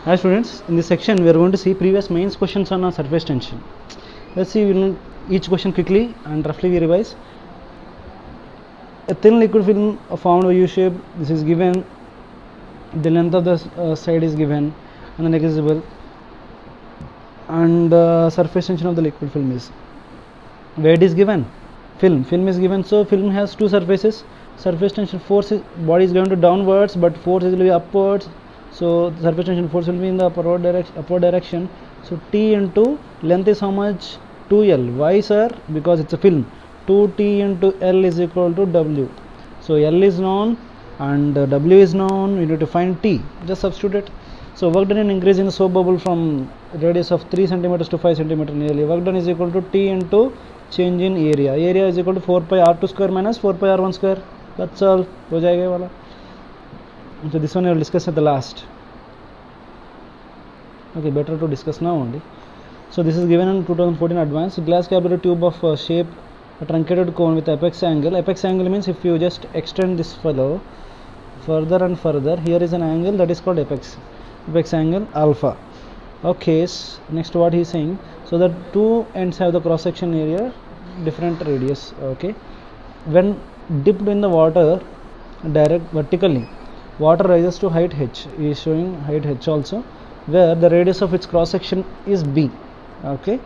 Hi students, in this section we are going to see previous mains questions on surface tension. Let's see each question quickly and roughly we revise. A thin liquid film formed by U shape, this is given, the length of the side is given and the negligible, and surface tension of the liquid film is, where it is given, film is given, so film has two surfaces, surface tension force is, body is going to downwards but force will be upwards, so the surface tension force will be in the upward direction. So T into length is how much? 2L. Why sir? Because it's a film. 2T into L is equal to W. So L is known and W is known. We need to find T. Just substitute it. So work done in increasing the soap bubble from radius of 3 cm to 5 cm nearly. Work done is equal to T into change in area. Area is equal to 4 pi R2 square minus 4 pi R1 square. That's all. हो जाएगा वाला. So this one I will discuss at the last. Okay, better to discuss now only. So this is given in 2014 advanced glass capillary tube of shape a truncated cone with apex angle. Apex angle means if you just extend this fellow further and further, here is an angle that is called apex angle alpha. Okay, next what he is saying, so the two ends have the cross section area different radius. Okay, when dipped in the water direct vertically, water rises to height h. He is showing height h also, where the radius of its cross section is b. Okay,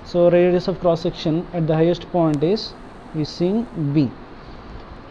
so radius of cross section at the highest point is seeing b.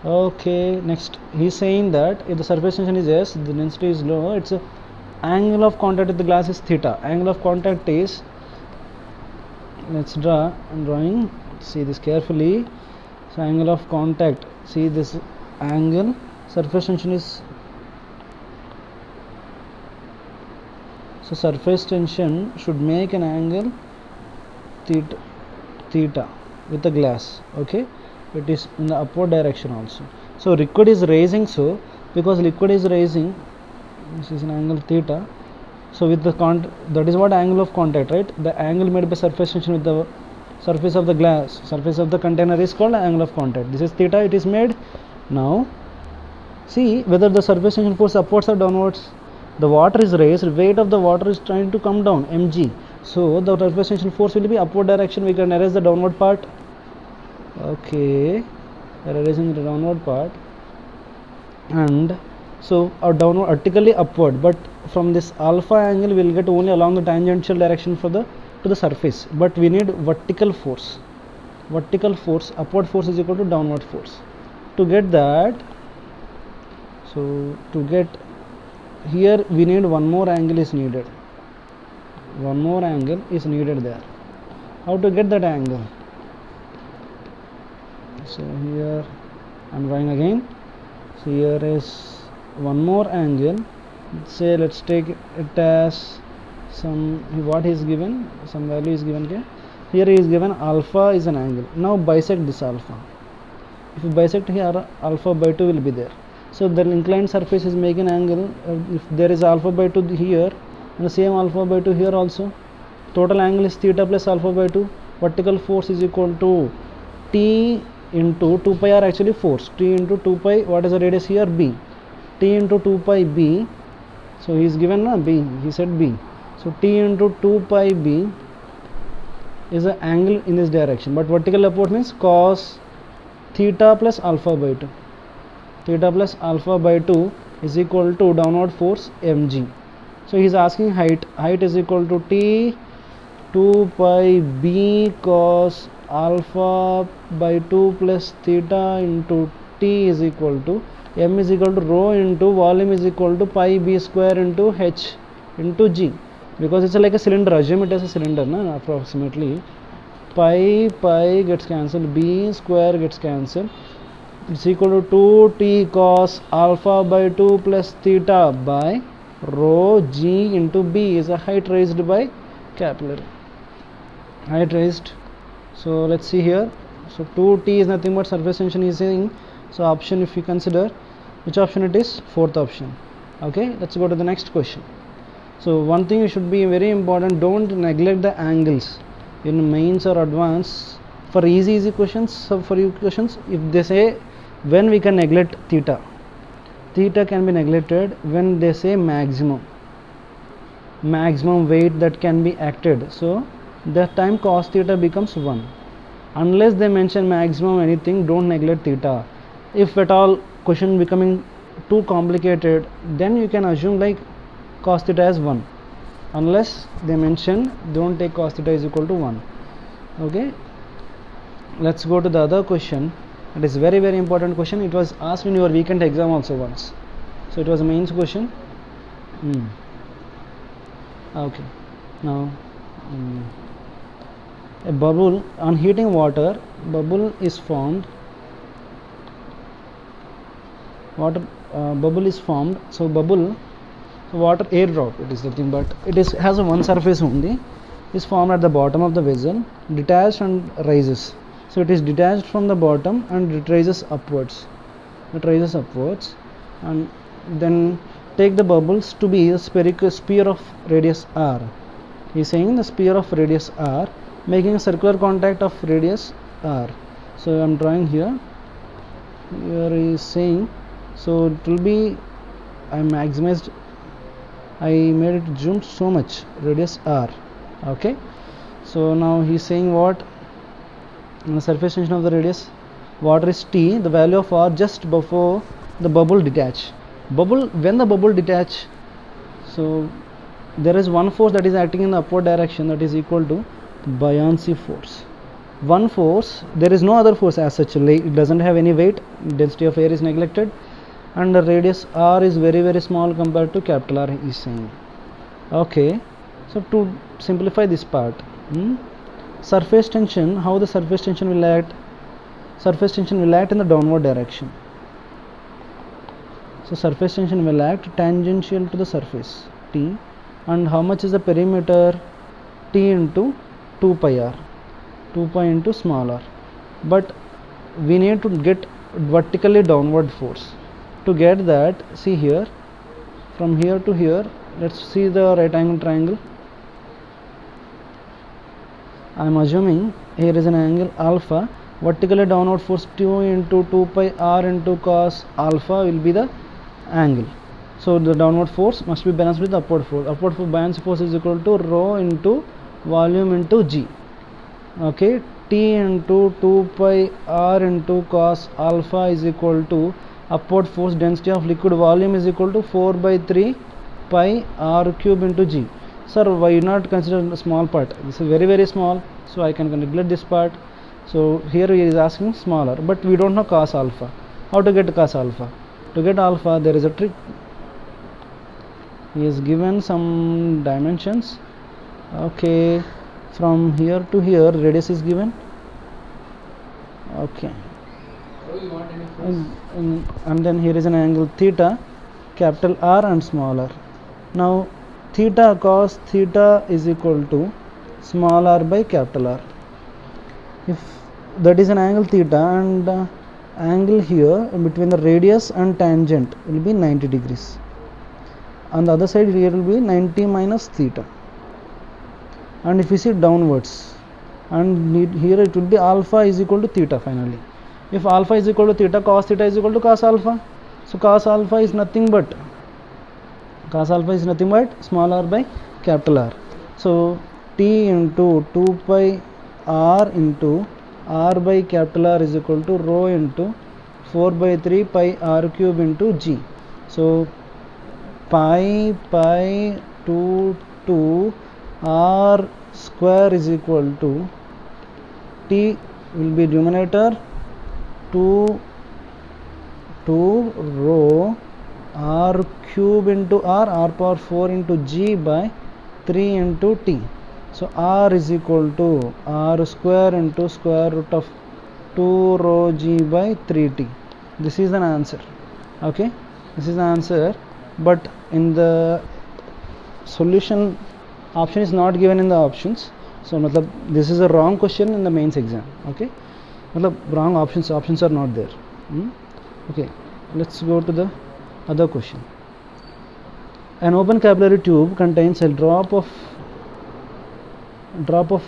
Okay, next he is saying that if the surface tension is s, the density is low, its angle of contact with the glass is theta. Angle of contact is, let's draw. I'm drawing, see this carefully. So angle of contact, see this angle, surface tension is, so surface tension should make an angle theta with the glass. Okay, it is in the upward direction also. So liquid is raising, so because liquid is raising, this is an angle theta. So with the that is what angle of contact, right? The angle made by surface tension with the surface of the glass, surface of the container is called angle of contact. This is theta, it is made. Now see whether the surface tension force upwards or downwards. The water is raised, weight of the water is trying to come down, mg. So the surface tension force will be upward direction. We can erase the downward part. Okay, we are erasing the downward part, and so our downward vertically upward, but from this alpha angle we will get only along the tangential direction for the to the surface, but we need vertical force. Vertical force, upward force is equal to downward force. To get that, so to get here we need one more angle is needed. One more angle is needed there. How to get that angle? So here I am drawing again. So here is one more angle. Say let's take it as some, what is given, some value is given here. Here is given alpha is an angle. Now bisect this alpha. If you bisect here, alpha by 2 will be there. So the inclined surface is making angle. If there is alpha by 2 here and the same alpha by 2 here also, total angle is theta plus alpha by 2. Vertical force is equal to T into 2 pi r actually force. T into 2 pi, what is the radius here? B. T into 2 pi b. So he is given b, he said b. So T into 2 pi b is the angle in this direction, but vertical upward means cos theta plus alpha by 2. Theta plus alpha by 2 is equal to downward force mg. So he is asking height. Height is equal to T 2 pi b cos alpha by 2 plus theta into T is equal to m is equal to rho into volume is equal to pi b square into h into g, because it's like a cylinder. Assume it as a cylinder, na, approximately. Pi gets cancelled, b square gets cancelled. It's equal to 2t cos alpha by 2 plus theta by rho g into b is a height raised by capillary. Height raised. So let's see here. So 2t is nothing but surface tension is saying. So option, if you consider, which option it is? Fourth option. Okay, let's go to the next question. So one thing should be very important, don't neglect the angles in mains or advanced. For easy questions, so for you questions, if they say when we can neglect theta, theta can be neglected when they say maximum. maximum weight that can be acted, so that time cos theta becomes 1. Unless they mention maximum anything, don't neglect theta. If at all question becoming too complicated, then you can assume like cos theta as 1. Unless they mention, don't take cos theta is equal to 1. Okay, let's go to the other question. It is very important question. It was asked in your weekend exam also once, so it was a mains question. Okay, now a bubble on heating water, bubble is formed, bubble is formed. So bubble, water air drop, it is the thing, but it is has a one surface only, is formed at the bottom of the vessel, detached and rises. So it is detached from the bottom and it rises upwards, and then take the bubbles to be a spherical sphere of radius r. He is saying the sphere of radius r making a circular contact of radius r. So I am drawing here he is saying, so it will be, I maximized, I made it zoomed so much, radius r. Okay, so now he is saying what, in the surface tension of the radius water is T, the value of r just before the bubble detach. When the bubble detach, so there is one force that is acting in the upward direction, that is equal to buoyancy force. One force, there is no other force as such, it doesn't have any weight, density of air is neglected, and the radius r is very small compared to capital R, he is saying. Okay, so to simplify this part, surface tension, how the surface tension will act? Surface tension will act in the downward direction. So surface tension will act tangential to the surface T, and how much is the perimeter? T into 2 pi r, 2 pi into small r. But we need to get vertically downward force. To get that, see here, from here to here, let's see the right angle triangle. I am assuming here is an angle alpha, vertically downward force 2 into 2 pi r into cos alpha will be the angle. So the downward force must be balanced with the upward force. Upward force, buoyancy force is equal to rho into volume into g. Okay, T into 2 pi r into cos alpha is equal to upward force, density of liquid volume is equal to 4 by 3 pi r cube into g. Sir, why not consider a small part? This is very small, so I can neglect this part. So here he is asking smaller, but we don't know cos alpha. How to get cos alpha? To get alpha, there is a trick. He is given some dimensions. Okay, from here to here radius is given. Okay, and then here is an angle theta, capital R and small r. Now theta, cos theta is equal to small r by capital R. If that is an angle theta, and angle here between the radius and tangent will be 90 degrees. On the other side here will be 90 minus theta. And if you see downwards, and here it will be alpha is equal to theta finally. If alpha is equal to theta, cos theta is equal to cos alpha. So cos alpha is nothing but small r by capital R. So T into 2 pi r into r by capital R is equal to rho into 4 by 3 pi r cube into g. So pi 2 r square is equal to T will be denominator 2 rho r cube into r power 4 into g by 3 into t. So r is equal to r square into square root of 2 rho g by 3t. This is an answer. Okay, this is the answer, but in the solution option is not given in the options. So this is a wrong question in the mains exam. Okay, wrong options are not there. Okay, let's go to the other question. An open capillary tube contains a drop of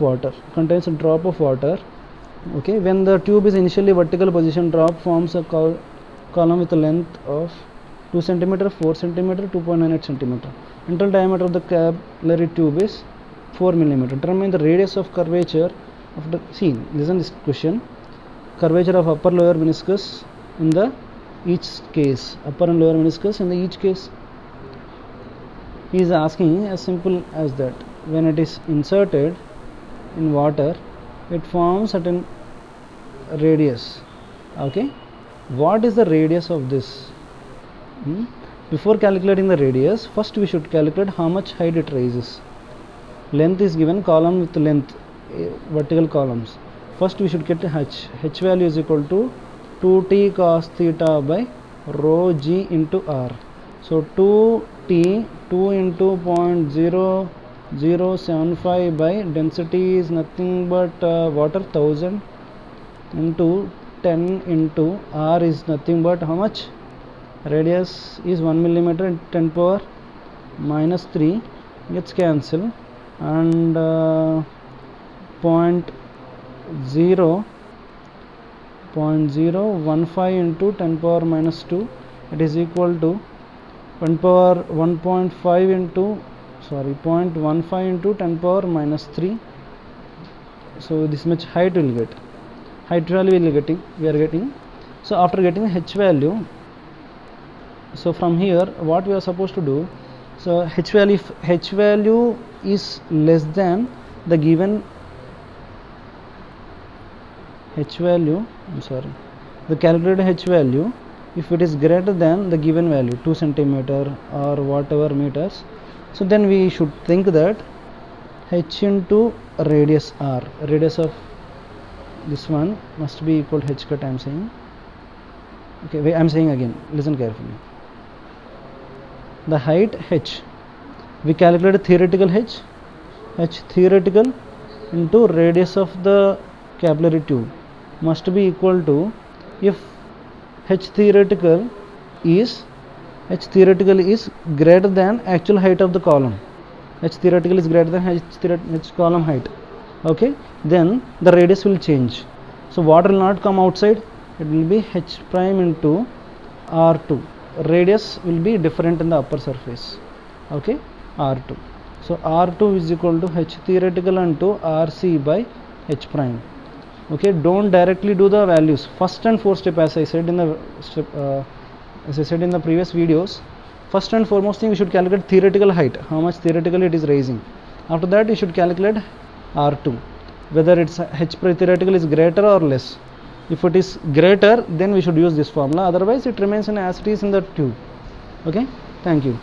water. Okay, when the tube is initially vertical position, drop forms a column with a length of 2 centimeter, 4 centimeter, 2.98 centimeter. Internal diameter of the capillary tube is 4 millimeter. Determine the radius of curvature of the, see, listen this question, curvature of upper lower meniscus in the each case, upper and lower meniscus in the each case. He is asking as simple as that. When it is inserted in water, it forms certain radius. Okay, what is the radius of this? Before calculating the radius, first we should calculate how much height it raises. Length is given, column with length, vertical columns. First we should get h. H value is equal to 2t cos theta by rho g into r. So 2t, 2 into 0.0075 by density is nothing but water, 1000 into 10 into r is nothing but how much? Radius is 1 millimeter and 10 power minus 3 gets cancelled, and 0.015 into 10 power minus 2, it is equal to 1 power 1.5 into 0.15 into 10 power minus 3. So this much height will get, height value we are getting. So after getting h value, so from here what we are supposed to do, so h value, if h value is less than the given h value, the calculated h value, if it is greater than the given value 2 centimeter or whatever meters, so then we should think that h into radius r, radius of this one must be equal to h cut, I am saying. Okay, wait, I am saying again, listen carefully. The height h, we calculated theoretical h theoretical into radius of the capillary tube must be equal to, if h theoretical is greater than actual height of the column, h theoretical is greater than h column height, okay, then the radius will change. So water will not come outside, it will be h prime into r2, radius will be different in the upper surface, okay, r2. So r2 is equal to h theoretical into rc by h prime. Okay, don't directly do the values, first and fourth step, as I said in the previous videos. First and foremost thing, we should calculate theoretical height, how much theoretically it is raising. After that you should calculate r2, whether its h theoretical is greater or less. If it is greater, then we should use this formula, otherwise it remains as it is in the tube. Okay, thank you.